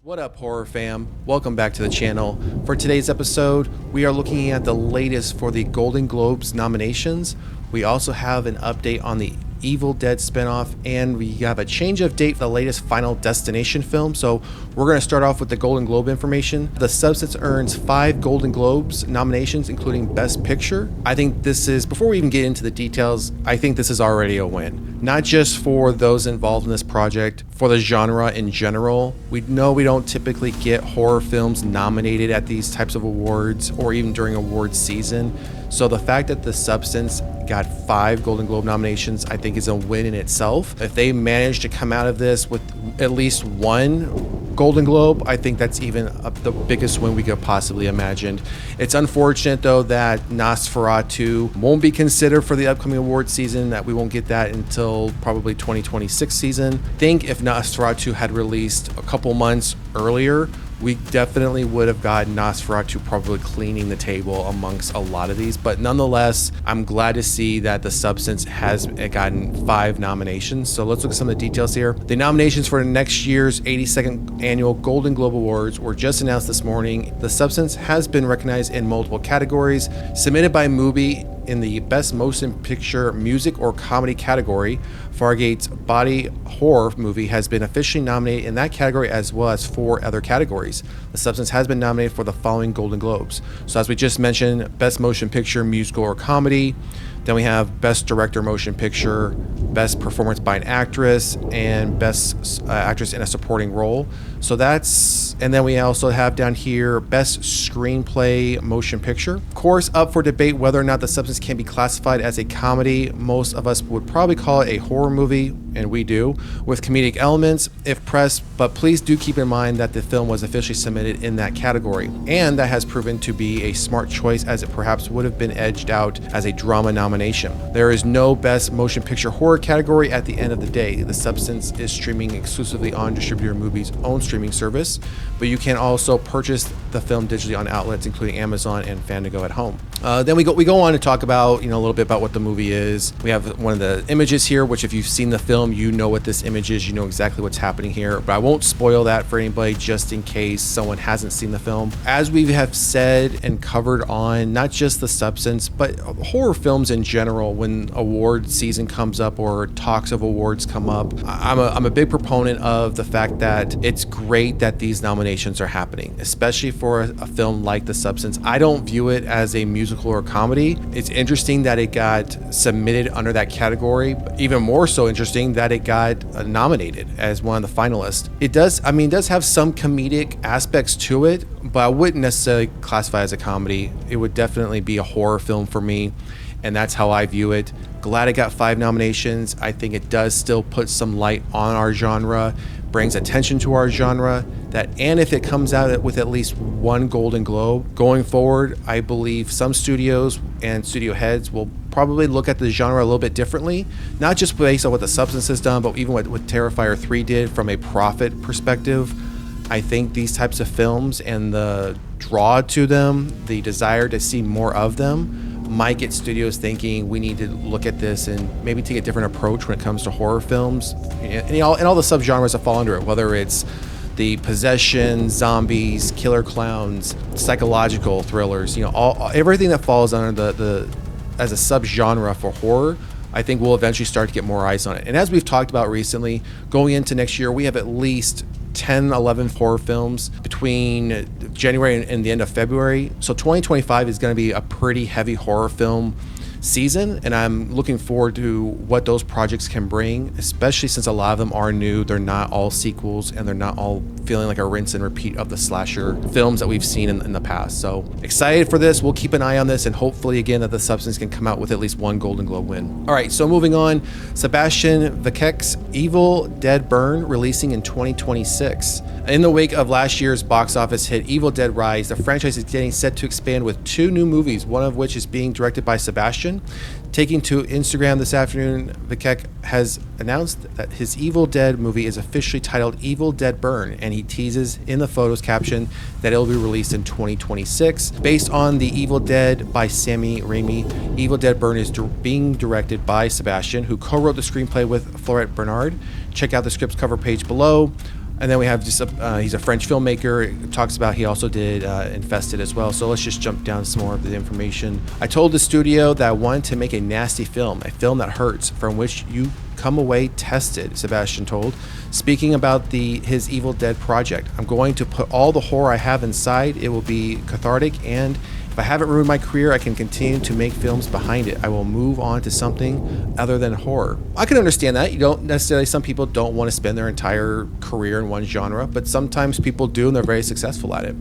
What up, horror fam? Welcome back to the channel. For today's episode, we are looking at the latest for the Golden Globes nominations. We also have an update on the Evil Dead spinoff, and we have a change of date for the latest Final Destination film. So we're going to start off with the Golden Globe information. The Substance earns 5 Golden Globes nominations, including Best Picture. I think this is, before we even get into the details, I think this is already a win. Not just for those involved in this project, for the genre in general. We know we don't typically get horror films nominated at these types of awards or even during awards season. So the fact that The Substance got 5 Golden Globe nominations, I think is a win in itself. If they manage to come out of this with at least 1 Golden Globe, I think that's even the biggest win we could possibly imagine. It's unfortunate though that Nosferatu won't be considered for the upcoming award season, that we won't get that until probably 2026 season. I think if Nosferatu had released a couple months earlier, we definitely would have gotten Nosferatu probably cleaning the table amongst a lot of these. But nonetheless, I'm glad to see that The Substance has gotten 5 nominations. So let's look at some of the details here. The nominations for next year's 82nd Annual Golden Globe Awards were just announced this morning. The Substance has been recognized in multiple categories. Submitted by Mubi in the Best Motion Picture Music or Comedy category, Fargate's body horror movie has been officially nominated in that category, as well as 4 other categories. The Substance has been nominated for the following Golden Globes. So as we just mentioned, Best Motion Picture Musical or Comedy. Then we have Best Director Motion Picture, Best Performance by an Actress, and Best Actress in a Supporting Role. So that's, and then we also have down here Best Screenplay Motion Picture. Of course, up for debate whether or not The Substance can be classified as a comedy. Most of us would probably call it a horror movie, and we do, with comedic elements if pressed, but please do keep in mind that the film was officially submitted in that category, and that has proven to be a smart choice, as it perhaps would have been edged out as a drama nomination. There is no Best Motion Picture Horror category at the end of the day. The Substance is streaming exclusively on Distributor Movie's own streaming service, but you can also purchase the film digitally on outlets including Amazon and Fandango at home. Then we go on to talk about, a little bit about what the movie is. We have one of the images here, which if you've seen the film, you know what this image is, you know exactly what's happening here, but I won't spoil that for anybody just in case someone hasn't seen the film. As we have said and covered on not just The Substance, but horror films in general, when award season comes up or talks of awards come up, I'm a big proponent of the fact that it's great that these nominations are happening, especially for a film like The Substance. I don't view it as a musical or comedy. It's interesting that it got submitted under that category. Even more so interesting that it got nominated as one of the finalists. It does have some comedic aspects to it, but I wouldn't necessarily classify it as a comedy. It would definitely be a horror film for me, and that's how I view it. Glad it got 5 nominations. I think it does still put some light on our genre, brings attention to our genre, and if it comes out with at least 1 Golden Globe going forward, I believe some studios and studio heads will probably look at the genre a little bit differently, not just based on what The Substance has done, but even what Terrifier 3 did from a profit perspective. I think these types of films and the draw to them, the desire to see more of them, might get studios thinking we need to look at this and maybe take a different approach when it comes to horror films and all the subgenres that fall under it, whether it's the possession, zombies, killer clowns, psychological thrillers, everything that falls under the as a subgenre for horror. I think we'll eventually start to get more eyes on it. And as we've talked about recently, going into next year, we have at least 10, 11 horror films between January and the end of February. So 2025 is going to be a pretty heavy horror film season, and I'm looking forward to what those projects can bring, especially since a lot of them are new. They're not all sequels, and they're not all feeling like a rinse and repeat of the slasher films that we've seen in the past. So excited for this. We'll keep an eye on this, and hopefully again that The Substance can come out with at least 1 Golden Globe win. All right, so moving on, Sebastian Vicek's Evil Dead Burn releasing in 2026. In the wake of last year's box office hit Evil Dead Rise, the franchise is getting set to expand with 2 new movies, one of which is being directed by Sebastian. Taking to Instagram this afternoon, Vicek has announced that his Evil Dead movie is officially titled Evil Dead Burn, and he teases in the photo's caption that it will be released in 2026. Based on the Evil Dead by Sammy Raimi, Evil Dead Burn is being directed by Sebastian, who co-wrote the screenplay with Florette Bernard. Check out the script's cover page below. And then we have just he's a French filmmaker. It talks about he also did Infested as well. So let's just jump down some more of the information. I told the studio that I wanted to make a nasty film, a film that hurts, from which you come away tested, Sebastian told. Speaking about his Evil Dead project, I'm going to put all the horror I have inside. It will be cathartic, and if I haven't ruined my career, I can continue to make films behind it. I will move on to something other than horror. I can understand that. You don't necessarily, some people don't want to spend their entire career in one genre, but sometimes people do, and they're very successful at it.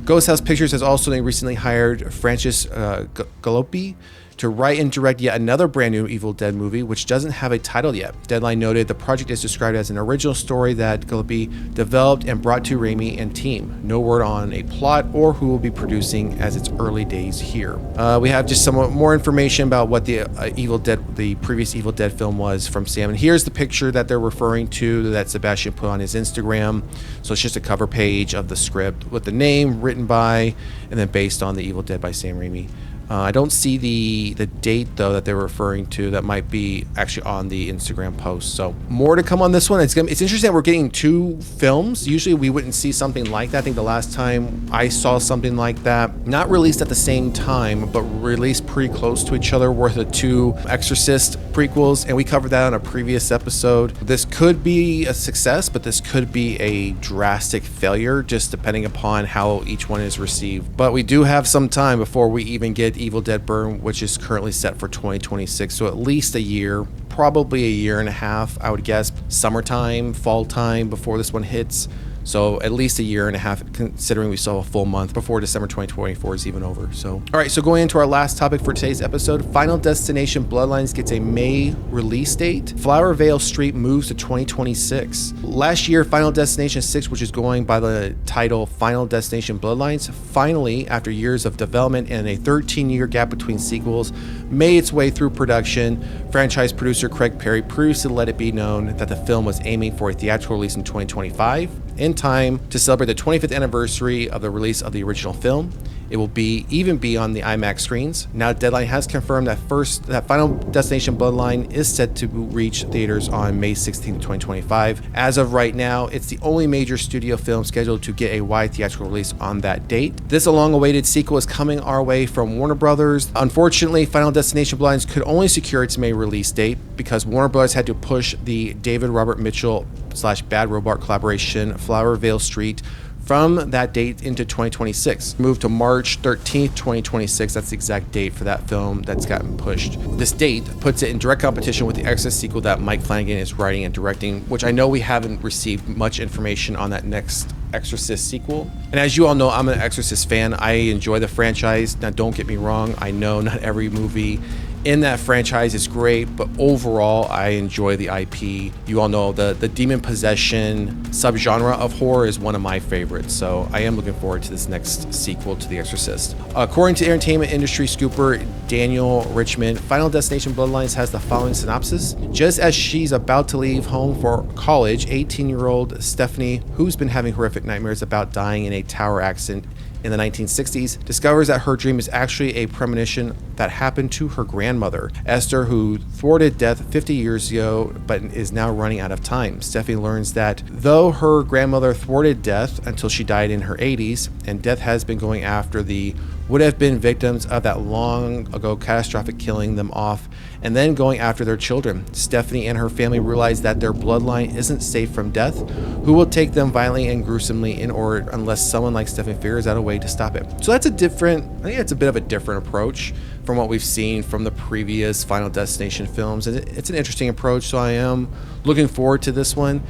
Ghost House Pictures has also recently hired Francis Galoppi to write and direct yet another brand new Evil Dead movie, which doesn't have a title yet. Deadline noted the project is described as an original story that Galoppi developed and brought to Raimi and team. No word on a plot or who will be producing, as it's early days here. We have just some more information about what the previous Evil Dead film was from Sam. And here's the picture that they're referring to that Sebastian put on his Instagram. So it's just a cover page of the script with the name written by and then based on the Evil Dead by Sam Raimi. I don't see the date, though, that they're referring to. That might be actually on the Instagram post. So more to come on this one. It's interesting that we're getting two films. Usually we wouldn't see something like that. I think the last time I saw something like that, not released at the same time, but released pretty close to each other, were the two Exorcist prequels, and we covered that on a previous episode. This could be a success, but this could be a drastic failure, just depending upon how each one is received. But we do have some time before we even get Evil Dead Burn, which is currently set for 2026, so at least a year, probably a year and a half, I would guess. Summertime, fall time before this one hits. So at least a year and a half, considering we still have a full month before December 2024 is even over. So, all right, so going into our last topic for today's episode, Final Destination Bloodlines gets a May release date. Flower Vale Street moves to 2026. Last year, Final Destination 6, which is going by the title Final Destination Bloodlines, finally, after years of development and a 13-year gap between sequels, made its way through production. Franchise producer Craig Perry previously let it be known that the film was aiming for a theatrical release in 2025. In time to celebrate the 25th anniversary of the release of the original film. It will even be on the IMAX screens. Now, Deadline has confirmed that Final Destination Bloodline is set to reach theaters on May 16, 2025. As of right now, it's the only major studio film scheduled to get a wide theatrical release on that date. This long-awaited sequel is coming our way from Warner Brothers. Unfortunately, Final Destination Bloodlines could only secure its May release date because Warner Brothers had to push the David Robert Mitchell / Bad Robot collaboration Flower Vale Street from that date into 2026. Moved to March 13th, 2026. That's the exact date for that film that's gotten pushed. This date puts it in direct competition with the Exorcist sequel that Mike Flanagan is writing and directing, which I know we haven't received much information on that next Exorcist sequel. And as you all know, I'm an Exorcist fan. I enjoy the franchise. Now, don't get me wrong. I know not every movie in that franchise is great, but overall I enjoy the IP. You all know the demon possession subgenre of horror is one of my favorites, so I am looking forward to this next sequel to The Exorcist. According to entertainment industry scooper Daniel Richmond, Final Destination Bloodlines has the following synopsis. Just as she's about to leave home for college, 18-year-old Stephanie, who's been having horrific nightmares about dying in a tower accident in the 1960s, discovers that her dream is actually a premonition that happened to her grandmother, Esther, who thwarted death 50 years ago but is now running out of time. Stephanie learns that though her grandmother thwarted death until she died in her 80s, and death has been going after the would have been victims of that long ago catastrophic killing them off and then going after their children. Stephanie and her family realize that their bloodline isn't safe from death, who will take them violently and gruesomely in order unless someone like Stephanie figures out a way to stop it. So I think it's a bit of a different approach from what we've seen from the previous Final Destination films. And it's an interesting approach, so I am looking forward to this one.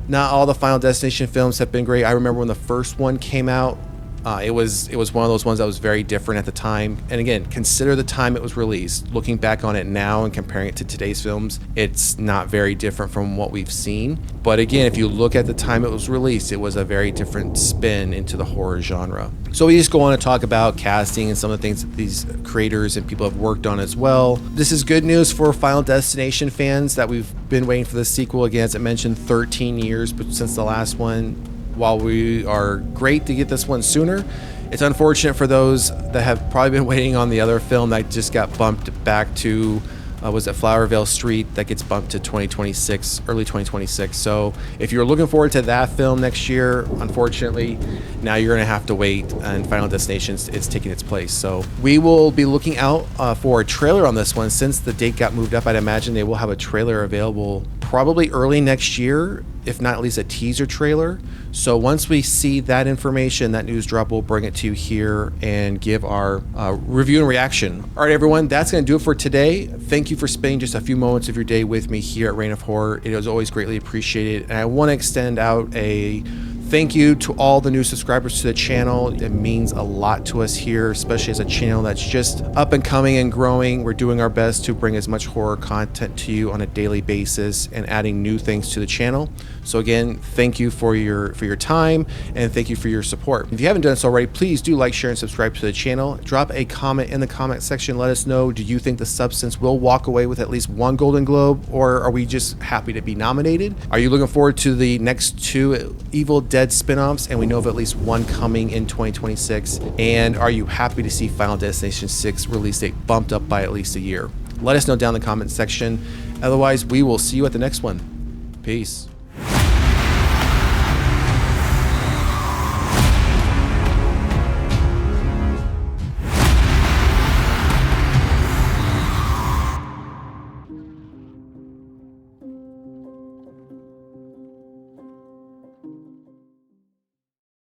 Not all the Final Destination films have been great. I remember when the first one came out, it was one of those ones that was very different at the time. And again, consider the time it was released. Looking back on it now and comparing it to today's films, it's not very different from what we've seen. But again, if you look at the time it was released, it was a very different spin into the horror genre. So we just go on to talk about casting and some of the things that these creators and people have worked on as well. This is good news for Final Destination fans that we've been waiting for the sequel. Again, as I mentioned, 13 years since the last one. While we are great to get this one sooner, it's unfortunate for those that have probably been waiting on the other film that just got bumped back to was at Flowervale Street that gets bumped to 2026, early 2026. So if you're looking forward to that film next year, unfortunately, now you're going to have to wait, and Final Destination is taking its place. So we will be looking out for a trailer on this one. Since the date got moved up, I'd imagine they will have a trailer available probably early next year, if not at least a teaser trailer. So once we see that information, that news drop, we'll bring it to you here and give our review and reaction. All right, everyone, that's going to do it for today. Thank you for spending just a few moments of your day with me here at Reign of Horror. It is always greatly appreciated. And I want to extend out a thank you to all the new subscribers to the channel. It means a lot to us here, especially as a channel that's just up and coming and growing. We're doing our best to bring as much horror content to you on a daily basis and adding new things to the channel. So again, thank you for your time, and thank you for your support. If you haven't done so already, please do like, share, and subscribe to the channel. Drop a comment in the comment section. Let us know, do you think The Substance will walk away with at least one Golden Globe, or are we just happy to be nominated? Are you looking forward to the next 2 Evil Dead spin-offs, and we know of at least one coming in 2026? And are you happy to see Final Destination 6 release date bumped up by at least a year? Let us know down in the comment section. Otherwise, we will see you at the next one. Peace.